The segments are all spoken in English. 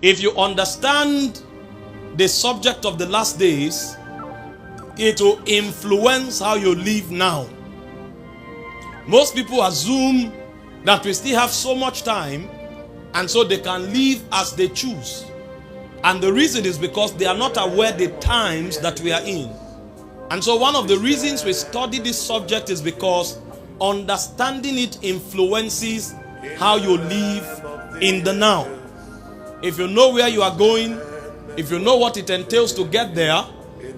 If you understand the subject of the last days, it will influence how you live now. Most people assume that we still have so much time, and so they can live as they choose. And the reason is because they are not aware the times that we are in. And so one of the reasons we study this subject is because understanding it influences how you live in the now. If you know where you are going, if you know what it entails to get there,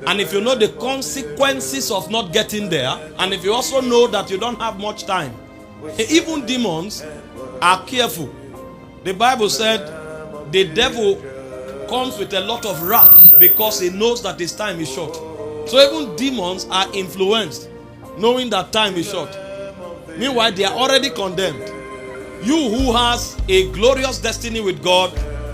and if you know the consequences of not getting there, and if you also know that you don't have much time, even demons are careful. The Bible said the devil comes with a lot of wrath because he knows that his time is short. So even demons are influenced, knowing that time is short. Meanwhile, they are already condemned. You who has a glorious destiny with God,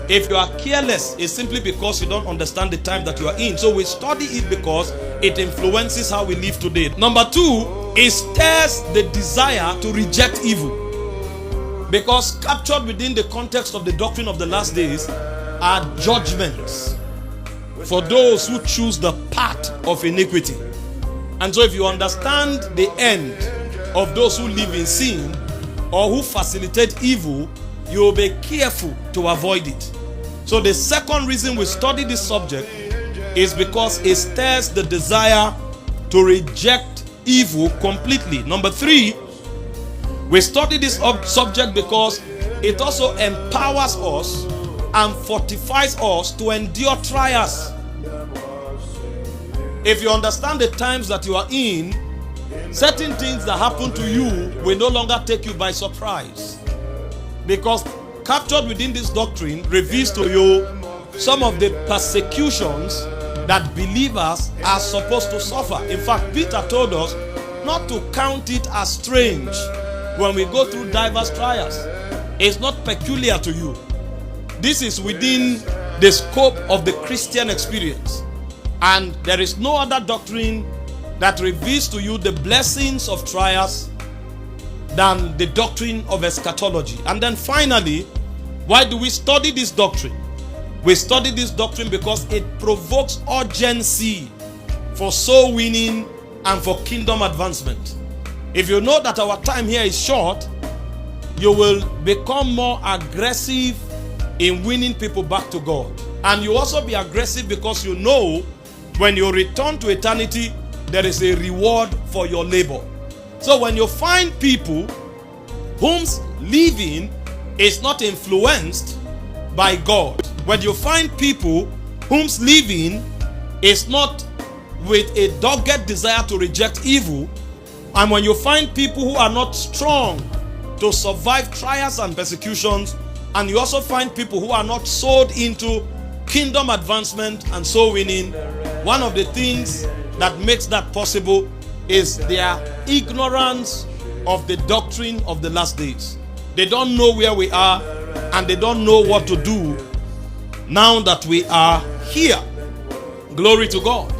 if you are careless, it's simply because you don't understand the time that you are in. So we study it because it influences how we live today. Number two, it stirs the desire to reject evil. Because captured within the context of the doctrine of the last days are judgments for those who choose the path of iniquity. And so if you understand the end of those who live in sin or who facilitate evil, you will be careful to avoid it. So the second reason we study this subject is because it stirs the desire to reject evil completely. Number three, we study this subject because it also empowers us and fortifies us to endure trials. If you understand the times that you are in, certain things that happen to you will no longer take you by surprise. Because captured within this doctrine reveals to you some of the persecutions that believers are supposed to suffer. In fact, Peter told us not to count it as strange when we go through diverse trials. It's not peculiar to you. This is within the scope of the Christian experience. And there is no other doctrine that reveals to you the blessings of trials than the doctrine of eschatology. And then finally, why do we study this doctrine? We study this doctrine because it provokes urgency for soul winning and for kingdom advancement. If you know that our time here is short, you will become more aggressive in winning people back to God. And you also be aggressive because you know when you return to eternity, there is a reward for your labor. So when you find people whose living is not influenced by God, when you find people whose living is not with a dogged desire to reject evil, and when you find people who are not strong to survive trials and persecutions, and you also find people who are not sold into kingdom advancement and soul winning, one of the things that makes that possible is their ignorance of the doctrine of the last days. They don't know where we are, and they don't know what to do now that we are here. Glory to God.